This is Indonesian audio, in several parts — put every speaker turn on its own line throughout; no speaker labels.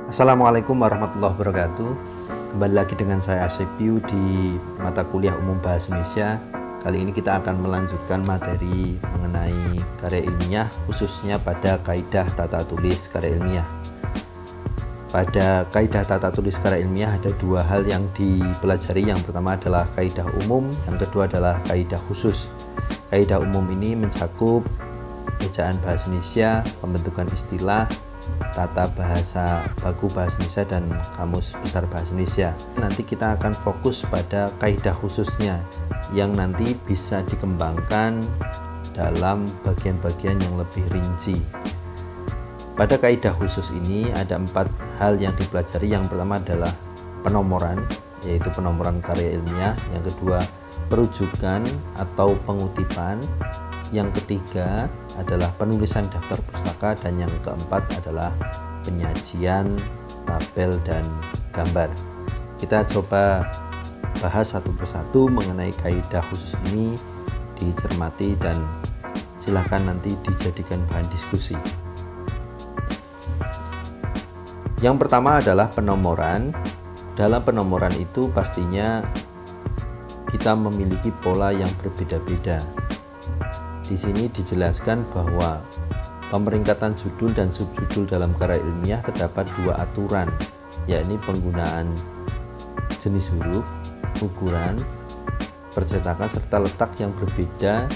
Assalamualaikum warahmatullahi wabarakatuh. Kembali lagi dengan saya Asep Yu di mata kuliah umum bahasa Indonesia. Kali ini kita akan melanjutkan materi mengenai karya ilmiah, khususnya pada kaidah tata tulis karya ilmiah. Pada kaidah tata tulis karya ilmiah ada dua hal yang dipelajari. Yang pertama adalah kaidah umum, yang kedua adalah kaidah khusus. Kaidah umum ini mencakup ejaan bahasa Indonesia, pembentukan istilah, tata bahasa baku bahasa Indonesia, dan kamus besar bahasa Indonesia. Nanti kita akan fokus pada kaidah khususnya yang nanti bisa dikembangkan dalam bagian-bagian yang lebih rinci. Pada kaidah khusus ini ada 4 hal yang dipelajari. Yang pertama adalah penomoran, yaitu penomoran karya ilmiah. Yang kedua, perujukan atau pengutipan. Yang ketiga adalah penulisan daftar pustaka, dan yang keempat adalah penyajian tabel dan gambar. Kita coba bahas satu persatu mengenai kaidah khusus ini, dicermati dan silahkan nanti dijadikan bahan diskusi. Yang pertama adalah penomoran. Dalam penomoran itu pastinya kita memiliki pola yang berbeda-beda. Di sini dijelaskan bahwa pemeringkatan judul dan subjudul dalam karya ilmiah terdapat 2 aturan, yakni penggunaan jenis huruf, ukuran, percetakan serta letak yang berbeda,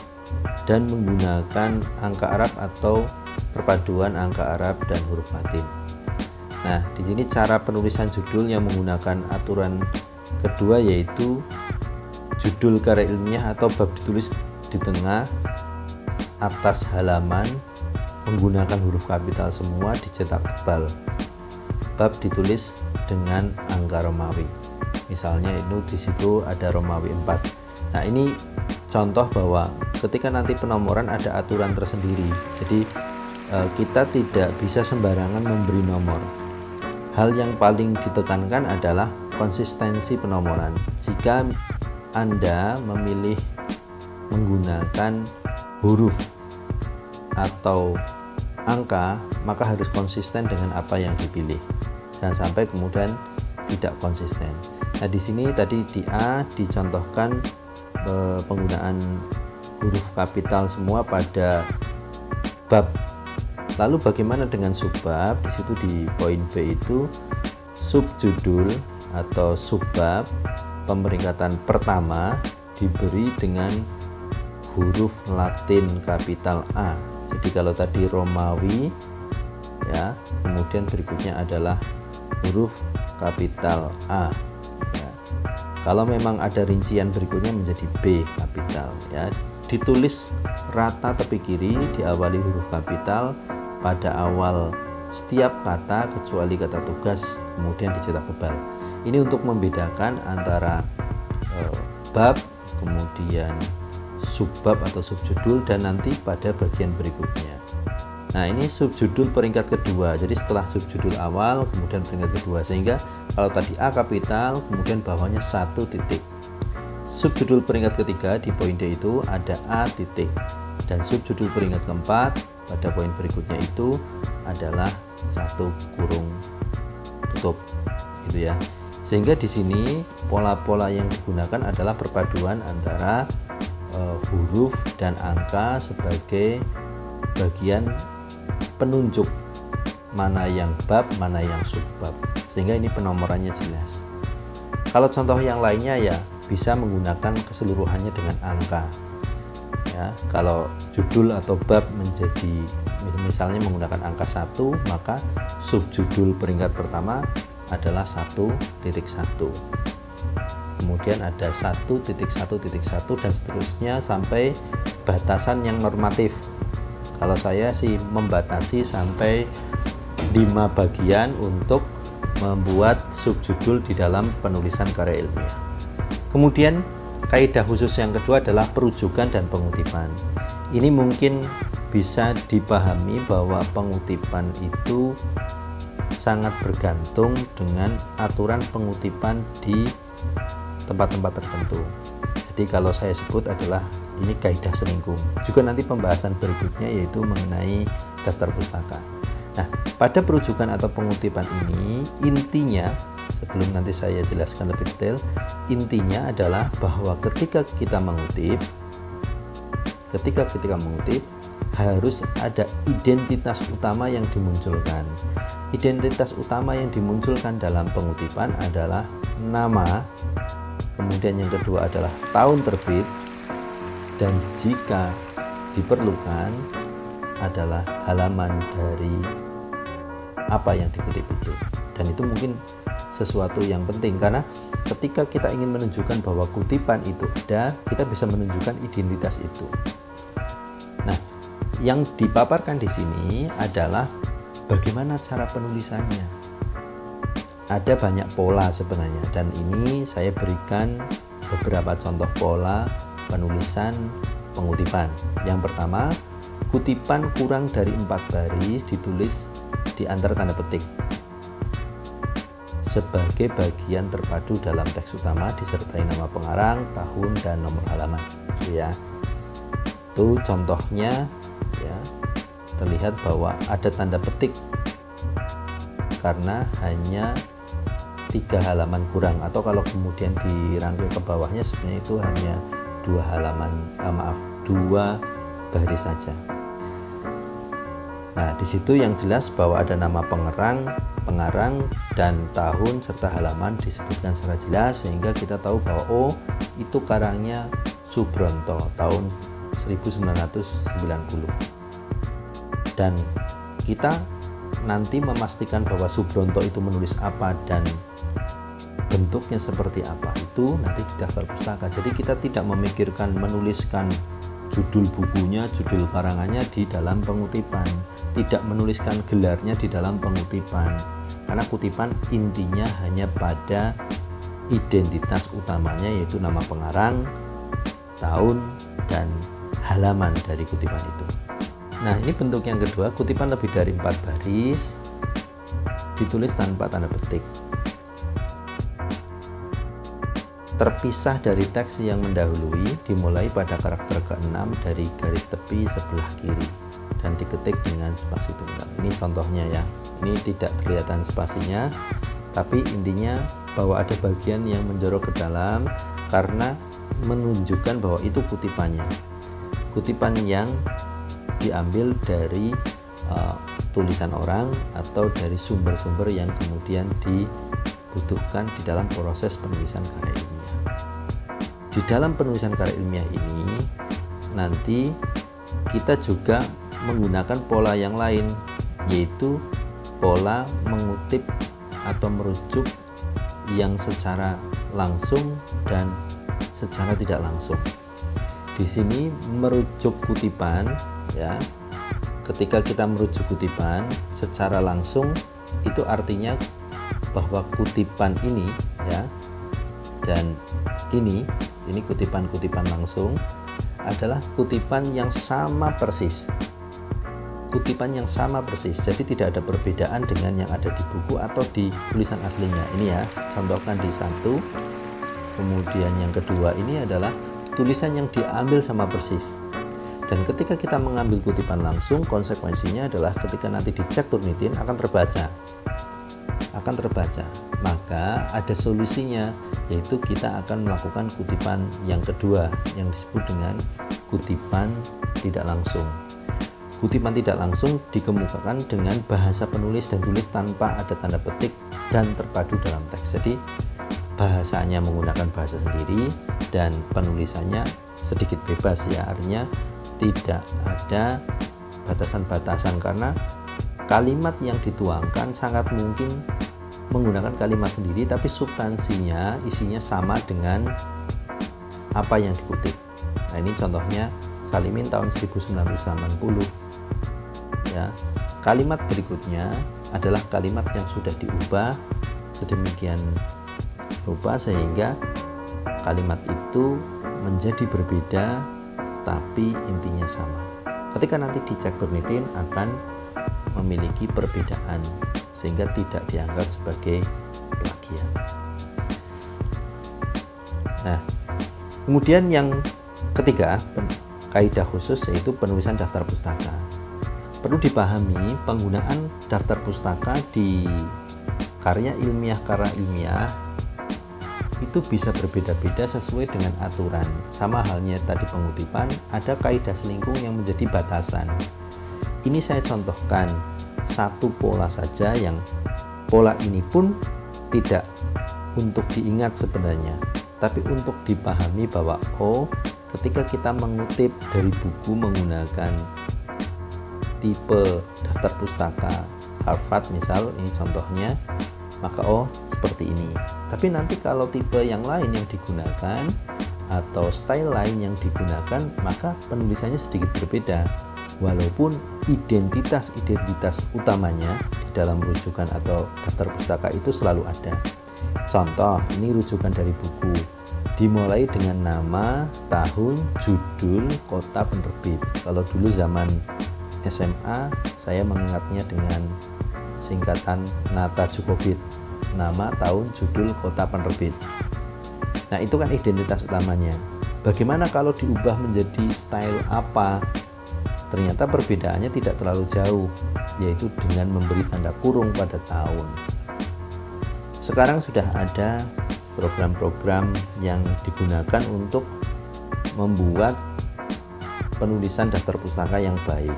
dan menggunakan angka Arab atau perpaduan angka Arab dan huruf Latin. Nah, di sini cara penulisan judul yang menggunakan aturan kedua, yaitu judul karya ilmiah atau bab ditulis di tengah atas halaman menggunakan huruf kapital semua, dicetak tebal. Bab ditulis dengan angka Romawi. Misalnya itu di situ ada Romawi 4. Nah, ini contoh bahwa ketika nanti penomoran ada aturan tersendiri. Jadi kita tidak bisa sembarangan memberi nomor. Hal yang paling ditekankan adalah konsistensi penomoran. Jika Anda memilih menggunakan huruf atau angka, maka harus konsisten dengan apa yang dipilih. Jangan sampai kemudian tidak konsisten. Nah, di sini tadi di A dicontohkan penggunaan huruf kapital semua pada bab. Lalu bagaimana dengan subbab? Di situ di poin B itu subjudul atau subbab pemeringkatan pertama diberi dengan huruf Latin kapital A. Jadi kalau tadi Romawi, ya, kemudian berikutnya adalah huruf kapital A. Ya. Kalau memang ada rincian berikutnya menjadi B kapital. Ya. Ditulis rata tepi kiri, diawali huruf kapital pada awal setiap kata kecuali kata tugas, kemudian dicetak tebal. Ini untuk membedakan antara bab, kemudian subbab atau subjudul, dan nanti pada bagian berikutnya. Nah, ini subjudul peringkat kedua. Jadi setelah subjudul awal kemudian peringkat kedua, sehingga kalau tadi A kapital kemudian bawahnya 1 titik. Subjudul peringkat ketiga di poin D itu ada A titik, dan subjudul peringkat keempat pada poin berikutnya itu adalah 1 kurung tutup, gitu ya. Sehingga di sini pola-pola yang digunakan adalah perpaduan antara huruf dan angka sebagai bagian penunjuk mana yang bab, mana yang subbab, sehingga ini penomorannya jelas. Kalau contoh yang lainnya ya bisa menggunakan keseluruhannya dengan angka. Ya, kalau judul atau bab menjadi misalnya menggunakan angka 1, maka subjudul peringkat pertama adalah 1.1. Kemudian ada 1.1.1 dan seterusnya sampai batasan yang normatif. Kalau saya sih membatasi sampai 5 bagian untuk membuat subjudul di dalam penulisan karya ilmiah. Kemudian kaidah khusus yang kedua adalah perujukan dan pengutipan. Ini mungkin bisa dipahami bahwa pengutipan itu sangat bergantung dengan aturan pengutipan di tempat-tempat tertentu. Jadi kalau saya sebut adalah ini kaidah selingkung. Juga nanti pembahasan berikutnya yaitu mengenai daftar pustaka. Nah, pada perujukan atau pengutipan ini intinya, sebelum nanti saya jelaskan lebih detail, intinya adalah bahwa ketika kita mengutip harus ada identitas utama yang dimunculkan. Identitas utama yang dimunculkan dalam pengutipan adalah nama, kemudian yang kedua adalah tahun terbit, dan jika diperlukan adalah halaman dari apa yang dikutip itu. Dan itu mungkin sesuatu yang penting karena ketika kita ingin menunjukkan bahwa kutipan itu ada, kita bisa menunjukkan identitas itu. Nah, yang dipaparkan di sini adalah bagaimana cara penulisannya. Ada banyak pola sebenarnya, dan ini saya berikan beberapa contoh pola penulisan pengutipan. Yang pertama, kutipan kurang dari 4 baris ditulis di antara tanda petik sebagai bagian terpadu dalam teks utama disertai nama pengarang, tahun, dan nomor halaman. Ya, itu contohnya ya, terlihat bahwa ada tanda petik karena hanya 3 halaman kurang, atau kalau kemudian dirangkai ke bawahnya sebenarnya itu hanya 2 baris saja. Nah, di situ yang jelas bahwa ada nama pengarang dan tahun serta halaman disebutkan secara jelas sehingga kita tahu bahwa oh, itu karangnya Subronto tahun 1990. Dan kita nanti memastikan bahwa Subronto itu menulis apa dan bentuknya seperti apa itu nanti di daftar pustaka. Jadi kita tidak memikirkan menuliskan judul bukunya, judul karangannya di dalam pengutipan, tidak menuliskan gelarnya di dalam pengutipan, karena kutipan intinya hanya pada identitas utamanya yaitu nama pengarang, tahun, dan halaman dari kutipan itu. Nah, ini bentuk yang kedua, kutipan lebih dari 4 baris ditulis tanpa tanda petik, terpisah dari teks yang mendahului, dimulai pada karakter ke-6 dari garis tepi sebelah kiri dan diketik dengan spasi tunggal. Ini contohnya ya, ini tidak kelihatan spasinya, tapi intinya bahwa ada bagian yang menjorok ke dalam karena menunjukkan bahwa itu kutipannya, kutipan yang diambil dari tulisan orang atau dari sumber-sumber yang kemudian dibutuhkan di dalam proses penulisan karya ilmiah. Di dalam penulisan karya ilmiah ini nanti kita juga menggunakan pola yang lain, yaitu pola mengutip atau merujuk yang secara langsung dan secara tidak langsung. Di sini merujuk kutipan ya. Ketika kita merujuk kutipan secara langsung itu artinya bahwa kutipan ini ya, dan ini kutipan-kutipan langsung adalah kutipan yang sama persis. Kutipan yang sama persis. Jadi tidak ada perbedaan dengan yang ada di buku atau di tulisan aslinya. Ini ya, contohkan di 1. Kemudian yang kedua ini adalah tulisan yang diambil sama persis. Dan ketika kita mengambil kutipan langsung, konsekuensinya adalah ketika nanti dicek Turnitin akan terbaca. Maka ada solusinya, yaitu kita akan melakukan kutipan yang kedua yang disebut dengan kutipan tidak langsung. Kutipan tidak langsung dikemukakan dengan bahasa penulis dan tulis tanpa ada tanda petik dan terpadu dalam teks. Jadi bahasanya menggunakan bahasa sendiri dan penulisannya sedikit bebas ya, artinya tidak ada batasan-batasan karena kalimat yang dituangkan sangat mungkin menggunakan kalimat sendiri tapi substansinya, isinya sama dengan apa yang dikutip. Nah, ini contohnya Salimin tahun 1980 ya. Kalimat berikutnya adalah kalimat yang sudah diubah sedemikian rupa sehingga kalimat itu menjadi berbeda tapi intinya sama. Ketika nanti dicek Turnitin akan memiliki perbedaan sehingga tidak dianggap sebagai plagiat. Nah, kemudian yang ketiga, kaidah khusus yaitu penulisan daftar pustaka. Perlu dipahami, penggunaan daftar pustaka di karya ilmiah itu bisa berbeda-beda sesuai dengan aturan. Sama halnya tadi pengutipan, ada kaidah selingkung yang menjadi batasan. Ini saya contohkan satu pola saja, yang pola ini pun tidak untuk diingat sebenarnya, tapi untuk dipahami bahwa ketika kita mengutip dari buku menggunakan tipe daftar pustaka Harvard misal, ini contohnya, maka seperti ini. Tapi nanti kalau tipe yang lain yang digunakan atau style lain yang digunakan, maka penulisannya sedikit berbeda, walaupun identitas utamanya di dalam rujukan atau daftar pustaka itu selalu ada. Contoh, ini rujukan dari buku, dimulai dengan nama, tahun, judul, kota penerbit. Kalau dulu zaman SMA, saya mengingatnya dengan singkatan Nata Djokovic, nama, tahun, judul, kota penerbit. Nah, itu kan identitas utamanya. Bagaimana kalau diubah menjadi style apa? Ternyata perbedaannya tidak terlalu jauh, yaitu dengan memberi tanda kurung pada tahun. Sekarang sudah ada program-program yang digunakan untuk membuat penulisan daftar pustaka yang baik.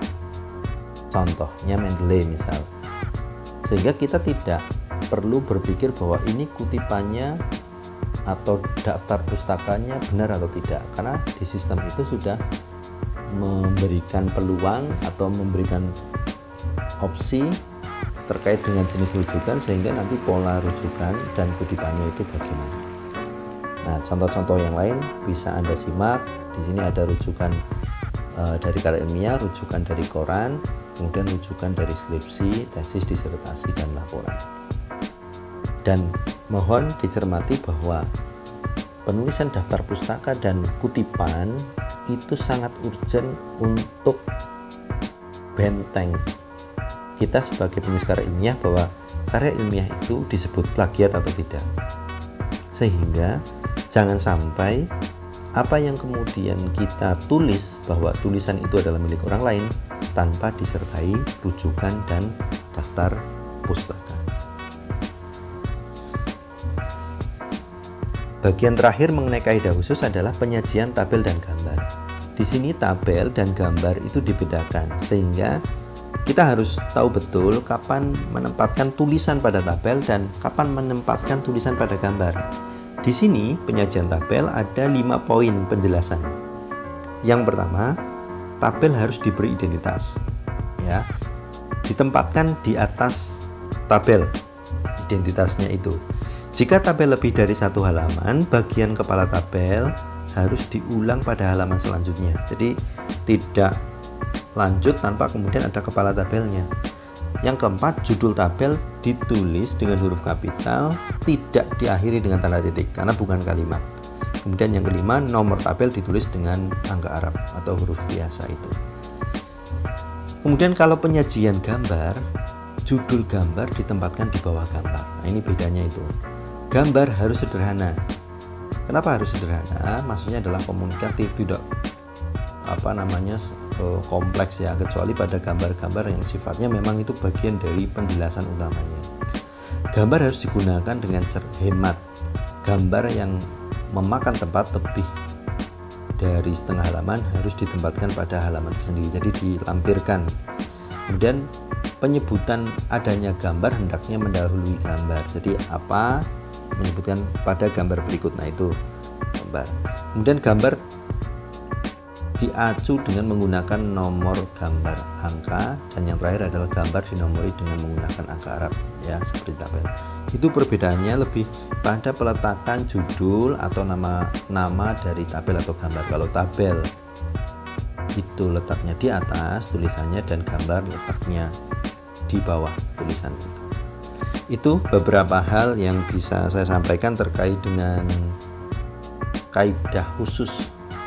Contohnya Mendeley misal. Sehingga kita tidak perlu berpikir bahwa ini kutipannya atau daftar pustakanya benar atau tidak, karena di sistem itu sudah memberikan peluang atau memberikan opsi terkait dengan jenis rujukan, sehingga nanti pola rujukan dan kutipannya itu bagaimana. Nah, contoh-contoh yang lain bisa Anda simak. Di sini ada rujukan dari karya ilmiah, rujukan dari koran, kemudian rujukan dari skripsi, tesis, disertasi, dan laporan. Dan mohon dicermati bahwa penulisan daftar pustaka dan kutipan itu sangat urgent untuk benteng kita sebagai penulis karya ilmiah, bahwa karya ilmiah itu disebut plagiat atau tidak. Sehingga jangan sampai apa yang kemudian kita tulis bahwa tulisan itu adalah milik orang lain tanpa disertai rujukan dan daftar pustaka. Bagian terakhir mengenai kaidah khusus adalah penyajian tabel dan gambar. Di sini tabel dan gambar itu dibedakan, sehingga kita harus tahu betul kapan menempatkan tulisan pada tabel dan kapan menempatkan tulisan pada gambar. Di sini penyajian tabel ada 5 poin penjelasan. Yang pertama, tabel harus diberi identitas, ya, ditempatkan di atas tabel identitasnya itu. Jika tabel lebih dari 1 halaman, bagian kepala tabel harus diulang pada halaman selanjutnya. Jadi tidak lanjut tanpa kemudian ada kepala tabelnya. Yang keempat, judul tabel ditulis dengan huruf kapital, tidak diakhiri dengan tanda titik karena bukan kalimat. Kemudian yang kelima, nomor tabel ditulis dengan angka Arab atau huruf biasa itu. Kemudian kalau penyajian gambar, judul gambar ditempatkan di bawah gambar. Nah, ini bedanya itu. Gambar harus sederhana. Kenapa harus sederhana? Maksudnya adalah komunikatif, tidak kompleks ya, kecuali pada gambar-gambar yang sifatnya memang itu bagian dari penjelasan utamanya. Gambar harus digunakan dengan hemat. Gambar yang memakan tempat lebih dari setengah halaman harus ditempatkan pada halaman sendiri, jadi dilampirkan. Kemudian penyebutan adanya gambar hendaknya mendahului gambar. Jadi apa menyebutkan pada gambar berikut, nah itu gambar. Kemudian gambar diacu dengan menggunakan nomor gambar angka, dan yang terakhir adalah gambar dinomori dengan menggunakan angka Arab ya, seperti tabel. Itu perbedaannya lebih pada peletakan judul atau nama dari tabel atau gambar. Kalau tabel itu letaknya di atas tulisannya dan gambar letaknya di bawah tulisan. Itu beberapa hal yang bisa saya sampaikan terkait dengan kaidah khusus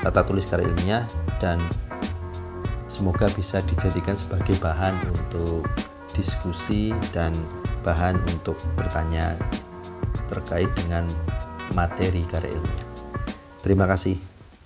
tata tulis karya ilmiah, dan semoga bisa dijadikan sebagai bahan untuk diskusi dan bahan untuk bertanya terkait dengan materi karya ilmiah. Terima kasih.